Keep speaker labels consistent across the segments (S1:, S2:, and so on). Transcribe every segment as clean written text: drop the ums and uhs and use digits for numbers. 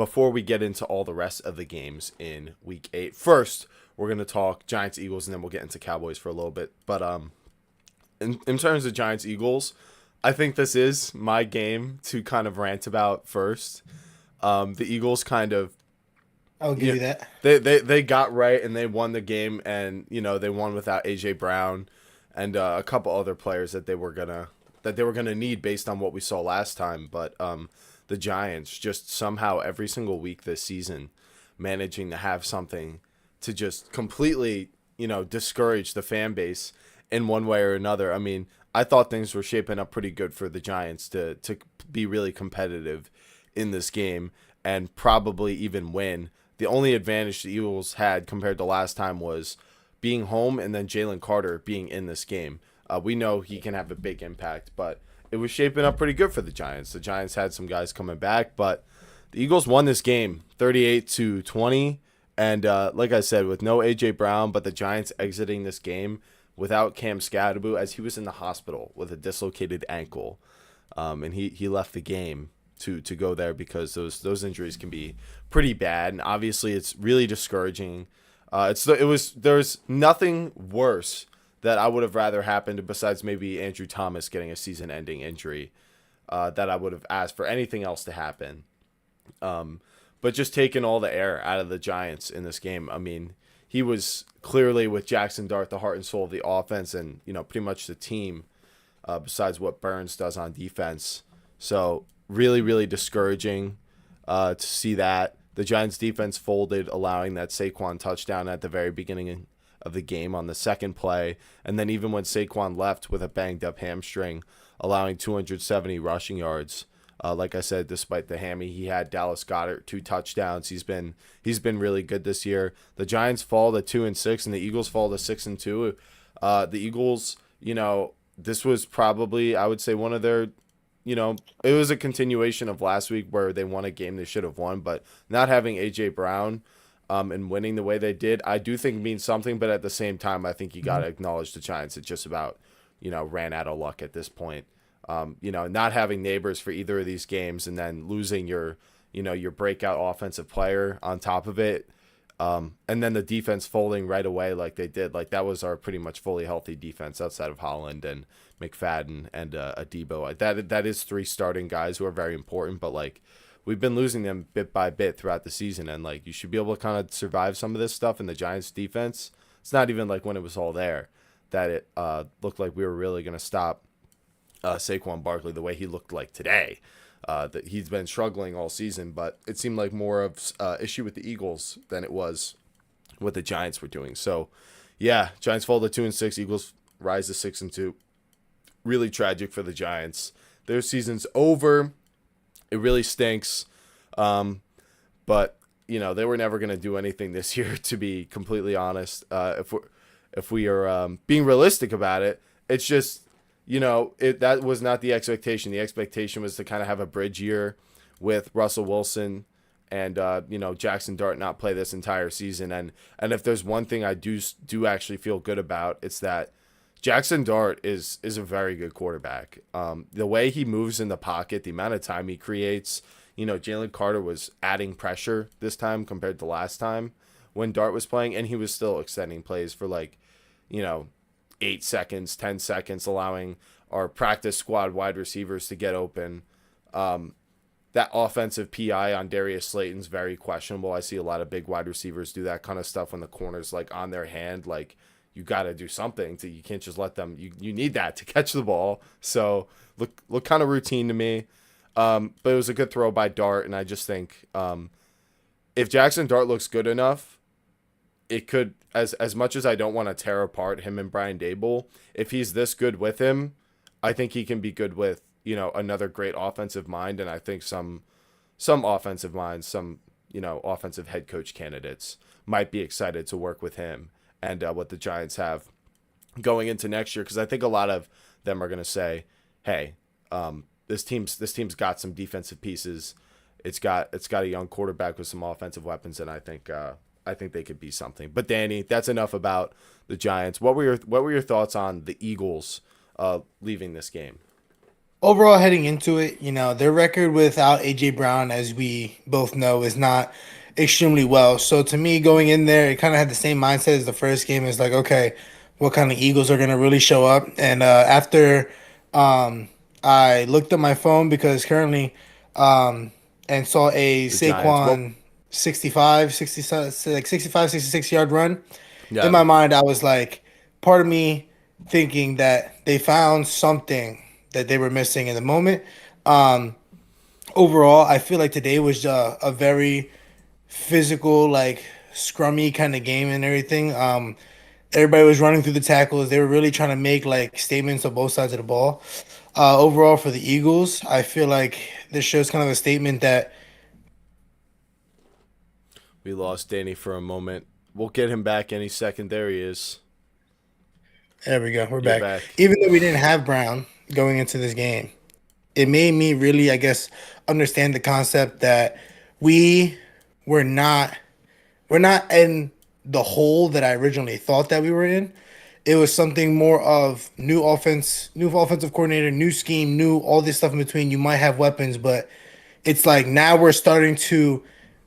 S1: before we get into all the rest of the games in Week 8, first we're going to talk Giants-Eagles, and then we'll get into Cowboys for a little bit. But in terms of Giants-Eagles, I think this is my game to kind of rant about first. The Eagles kind of,
S2: I'll give you that.
S1: They got right and they won the game, and they won without AJ Brown and a couple other players that they were gonna need based on what we saw last time. But the Giants just somehow every single week this season managing to have something to just completely discourage the fan base in one way or another. I mean, I thought things were shaping up pretty good for the Giants to be really competitive in this game and probably even win. The only advantage the Eagles had compared to last time was being home and then Jalen Carter being in this game. We know he can have a big impact, but it was shaping up pretty good for the Giants. The Giants had some guys coming back, but the Eagles won this game 38-20. And like I said, with no A.J. Brown, but the Giants exiting this game without Cam Skadaboo as he was in the hospital with a dislocated ankle. And he left the game to go there because those injuries can be pretty bad, and obviously it's really discouraging. There's nothing worse that I would have rather happened besides maybe Andrew Thomas getting a season-ending injury that I would have asked for anything else to happen. But just taking all the air out of the Giants in this game, I mean, he was clearly with Jackson Dart the heart and soul of the offense and pretty much the team besides what Burns does on defense. So really, really discouraging to see that. The Giants defense folded, allowing that Saquon touchdown at the very beginning of the game on the second play. And then even when Saquon left with a banged up hamstring, allowing 270 rushing yards. Like I said, despite the hammy, he had Dallas Goedert 2 touchdowns. He's been really good this year. The Giants fall to 2-6, and the Eagles fall to 6-2. The Eagles, this was probably, I would say, one of their, it was a continuation of last week where they won a game they should have won, but not having A.J. Brown and winning the way they did, I do think means something, but at the same time, I think you got to acknowledge the Giants. It just about, ran out of luck at this point. Not having Neighbors for either of these games and then losing your breakout offensive player on top of it. And then the defense folding right away like they did. Like that was our pretty much fully healthy defense outside of Holland and McFadden and Adebo. That is 3 starting guys who are very important, but like we've been losing them bit by bit throughout the season, and like you should be able to kind of survive some of this stuff in the Giants defense. It's not even like when it was all there that it looked like we were really going to stop Saquon Barkley the way he looked like today. That he's been struggling all season, but it seemed like more of issue with the Eagles than it was what the Giants were doing. So, yeah, Giants fall to 2-6. Eagles rise to 6-2. Really tragic for the Giants. Their season's over. It really stinks. But they were never going to do anything this year, to be completely honest. If we are being realistic about it, it's just. That was not the expectation. The expectation was to kind of have a bridge year with Russell Wilson and, Jackson Dart not play this entire season. And if there's one thing I do actually feel good about, it's that Jackson Dart is a very good quarterback. The way he moves in the pocket, the amount of time he creates, Jalen Carter was adding pressure this time compared to last time when Dart was playing, and he was still extending plays for 8 seconds, 10 seconds, allowing our practice squad wide receivers to get open. That offensive PI on Darius Slayton's very questionable. I see a lot of big wide receivers do that kind of stuff when the corner's on their hand. You got to do something. You can't just let them. You need that to catch the ball. So look kind of routine to me. But it was a good throw by Dart, and I just think if Jackson Dart looks good enough, it could, as much as I don't want to tear apart him and Brian Dable, if he's this good with him, I think he can be good with, another great offensive mind. And I think some offensive minds, some, offensive head coach candidates might be excited to work with him and what the Giants have going into next year. Because I think a lot of them are going to say, hey, this team's got some defensive pieces. It's got a young quarterback with some offensive weapons, and I think they could be something. But Danny, that's enough about the Giants. What were your thoughts on the Eagles leaving this game?
S2: Overall, heading into it, their record without AJ Brown, as we both know, is not extremely well. So to me, going in there, it kind of had the same mindset as the first game. It's like, okay, what kind of Eagles are going to really show up? And after um, I looked at my phone because currently and saw a
S1: The Giants. Well,
S2: Saquon 65, 60, like 65, 66 yard run. In
S1: yeah,
S2: my mind, I was like, part of me thinking that they found something that they were missing in the moment. Um, Overall, I feel like today was a very physical, like scrummy kind of game and everything. Everybody was running through the tackles. They were really trying to make like statements on both sides of the ball. Overall, for the Eagles, I feel like this shows kind of a statement that
S1: we lost Danny for a moment. We'll get him back any second. There he is.
S2: there we go, we're
S1: You're
S2: back.
S1: back.
S2: Even though we didn't have Brown going into this game, it made me really, I guess, understand the concept that we were not we're not in the hole that I originally thought that we were in. It was something more of new offense, new offensive coordinator, new scheme, new all this stuff in between. You might have weapons, but it's like now we're starting to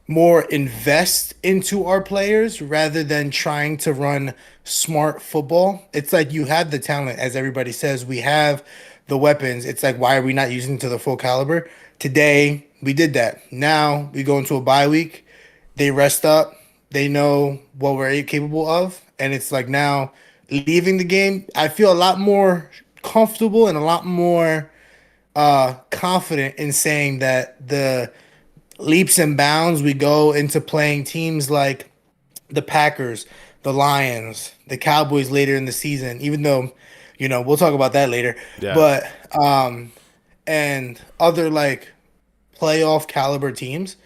S2: more invest into our players rather than trying to run smart football. It's like you have the talent, as everybody says, we have the weapons. It's like, why are we not using to the full caliber? Today, we did that. Now we go into a bye week. They rest up. They know what we're capable of. And it's like now leaving the game, I feel a lot more comfortable and a lot more confident in saying that the leaps and bounds we go into playing teams like the Packers, the Lions, the Cowboys later in the season, even though, we'll talk about that later.
S1: Yeah.
S2: But and other like playoff caliber teams,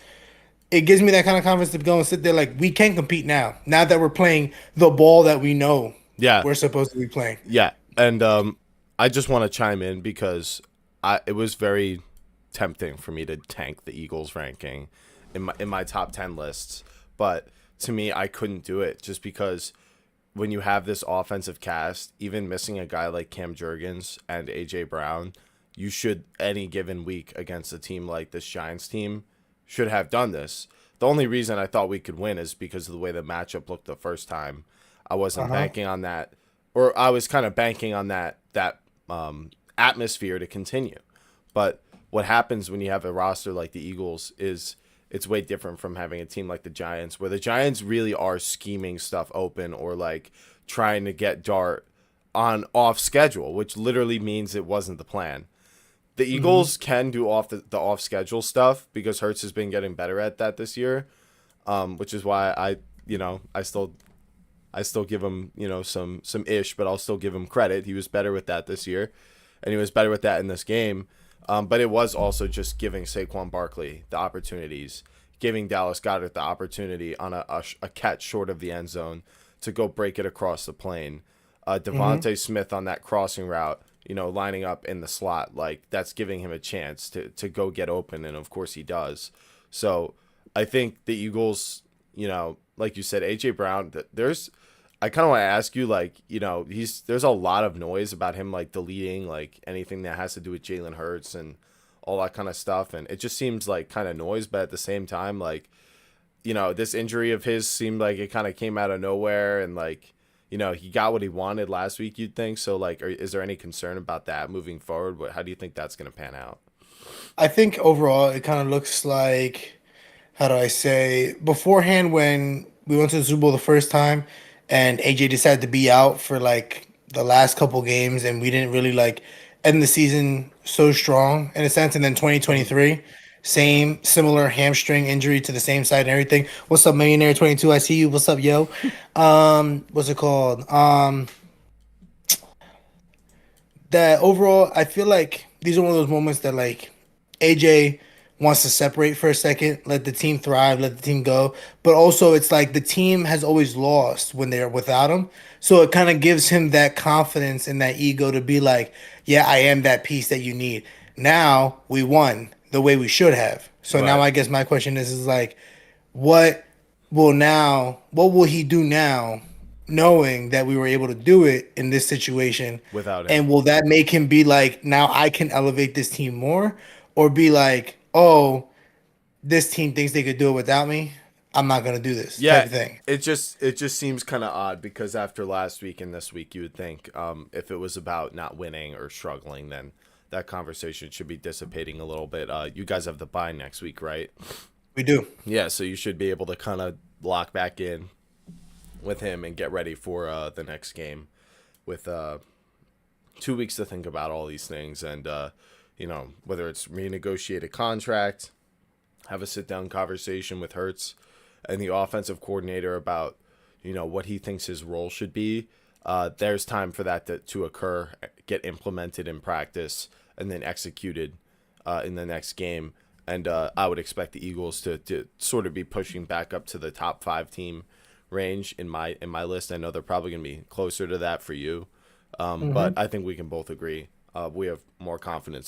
S2: it gives me that kind of confidence to go and sit there like we can compete now. Now that we're playing the ball that we know
S1: Yeah.
S2: we're supposed to be playing.
S1: Yeah. And I just want to chime in because it was very tempting for me to tank the Eagles ranking in my top 10 lists, but to me I couldn't do it just because when you have this offensive cast, even missing a guy like Cam Jurgens and AJ Brown, you should any given week against a team like this Giants team should have done this. The only reason I thought we could win is because of the way the matchup looked the first time. I wasn't
S2: Uh-huh.
S1: banking on that, or I was kind of banking on that atmosphere to continue. But what happens when you have a roster like the Eagles is it's way different from having a team like the Giants, where the Giants really are scheming stuff open or like trying to get Dart on off schedule, which literally means it wasn't the plan. The
S2: Hmm.
S1: Eagles can do the off schedule stuff because Hurts has been getting better at that this year, which is why I still give him some ish, but I'll still give him credit. He was better with that this year, and he was better with that in this game. But it was also just giving Saquon Barkley the opportunities, giving Dallas Goedert the opportunity on a catch short of the end zone to go break it across the plane.
S2: Hmm.
S1: Devontae Smith on that crossing route, lining up in the slot, like that's giving him a chance to go get open, and of course he does. So I think the Eagles, like you said, AJ Brown, I kind of want to ask you, like, there's a lot of noise about him, like, deleting, like, anything that has to do with Jalen Hurts and all that kind of stuff. And it just seems like kind of noise, but at the same time, like, this injury of his seemed like it kind of came out of nowhere. And, like, he got what he wanted last week, you'd think. So, like, is there any concern about that moving forward? How do you think that's going to pan out?
S2: I think overall it kind of looks like, how do I say, beforehand when we went to the Super Bowl the first time and AJ decided to be out for like the last couple games and we didn't really like end the season so strong in a sense. And then
S1: Hmm.
S2: 2023, same similar hamstring injury to the same side and everything. What's up, Millionaire 22? I see you. What's up, yo? What's it called? That overall, I feel like these are one of those moments that like AJ wants to separate for a second, let the team thrive, let the team go. But also, it's like the team has always lost when they're without him. So it kind of gives him that confidence and that ego to be like, yeah, I am that piece that you need. Now we won the way we should have. So now
S1: Right.
S2: I guess my question is like, what what will he do now knowing that we were able to do it in this situation?
S1: without him.
S2: And will that make him be like, now I can elevate this team more? Or be like, oh, this team thinks they could do it without me. I'm not gonna do this type
S1: Yeah,
S2: of thing.
S1: it just seems kind of odd because after last week and this week, you would think if it was about not winning or struggling, then that conversation should be dissipating a little bit. You guys have the bye next week, right?
S2: We do.
S1: Yeah, so you should be able to kind of lock back in with him and get ready for the next game with 2 weeks to think about all these things and whether it's renegotiate a contract, have a sit down conversation with Hertz and the offensive coordinator about what he thinks his role should be. There's time for that to occur, get implemented in practice, and then executed in the next game. And I would expect the Eagles to sort of be pushing back up to the top 5 team range in my list. I know they're probably going to be closer to that for you, but I think we can both agree we have more confidence